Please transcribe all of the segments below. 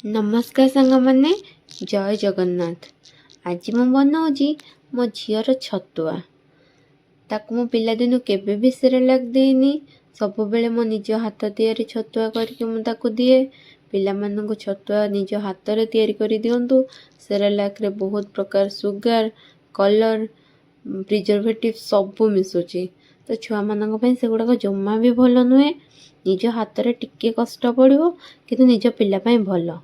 नमस्कार सांगमाने जय जगन्नाथ। आज मु बनाऊँगी मो झीर छतुआ। ताकू मो पिलादिनु केबे भी सेरेलाक देनी। सब बेले मो निज हाथ तैयारी छतुआ करके मु ताकू दिए। पिलामानंकु छतुआ निज हाथ रे तैयारी करी दियंतु। सेरेलाक रे बहुत प्रकार सुगर कलर प्रिजर्वेटिव सब मिसुची। तो छुआ मानक पई सेगुडा जम्मा भी भल नुहे। निज हाथ रे टिके कष्ट पड़िबो किंतु निज पिला पई भल।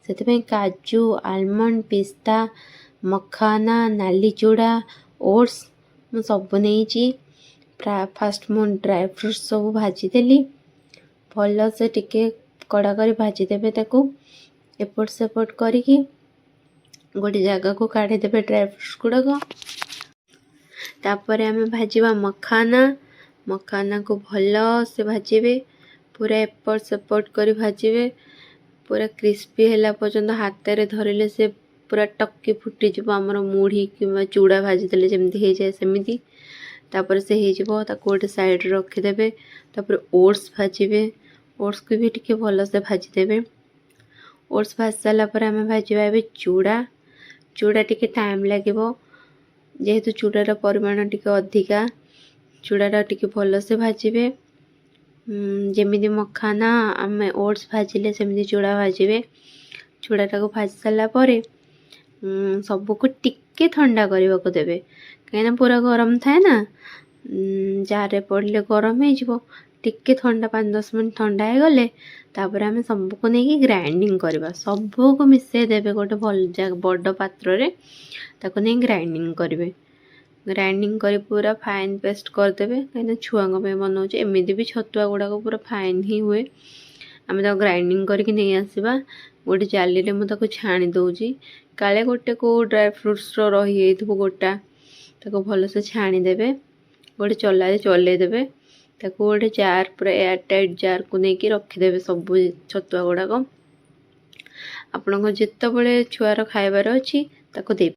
से काजू आलमंड पिस्ता मखाना नाली चूड़ा ओट्स मु सब नहीं। फास्ट मु ड्राई फ्रूट्स सब भाजीदेली भल से टिके कड़ा कर भाजीदेवे। ताकू एपट सेपट करिकी गोटे जगह को काढ़ीदेवे ड्राई फ्रूट्स गुड़ाक। तापर आम भाजवा मखाना को भल से भाजबे पूरा एपट सेपट कर भाजबे पूरा क्रिस्पी हैला पर्यंत हाथ रे धरिले से पूरा टक्की फुटी जब आमर मुढ़ी कि चूड़ा भाजीदेले जमी हो जाए सेमती। तापर से हो गोटे साइड रखीदेवे। तापर ओट्स भाजबे ओट्स को भी टिके भल से भाजीदेवे। ओट्स भाज सारापर आम भाजवा चूड़ा टिके टाइम लगे जेहेतु चूड़ार परिमाण टिके अधिका चूड़ा टिके भल से भाजबे। जमीती मखाना आम ओट्स भाजिले सेमती चूड़ा भाजबे। चूड़ाटा को भाजी सारापर सबको टिके ठंडा करने को देवे कहीं पूरा गरम थाए ना जार पड़े गरम हो टिके ठंडा 5-10 मिनट ठंडा हो गले तापर आम सबको नहीं ग्राइंडिंग करवा। सबको मिसई देवे गोटे भल बड़ पात्र रे ताको नहीं ग्राइंडिंग करेंगे। ग्राइंडिंग कर पूरा फाइन पेस्ट करदेवे कहीं छुआ बनाऊे एमती भी छतुआ गुड़ाक पूरा फाइन ही हुए। आम ग्राइंडिंग करके नहीं आसवा गोटे जाली रे मुझे छाणी दौची काले गोटे को ड्राई फ्रूट्स रही गोटा ताको भल से छाणीदेवे गोटे चलारे चलईदेवे ताको गोटे जार पूरा एयर टाइट जार को लेकिन रखीदेवे। सब छतुआ गुड़ाक आपण जिते छुआर खाइबार अच्छी ताको देवे।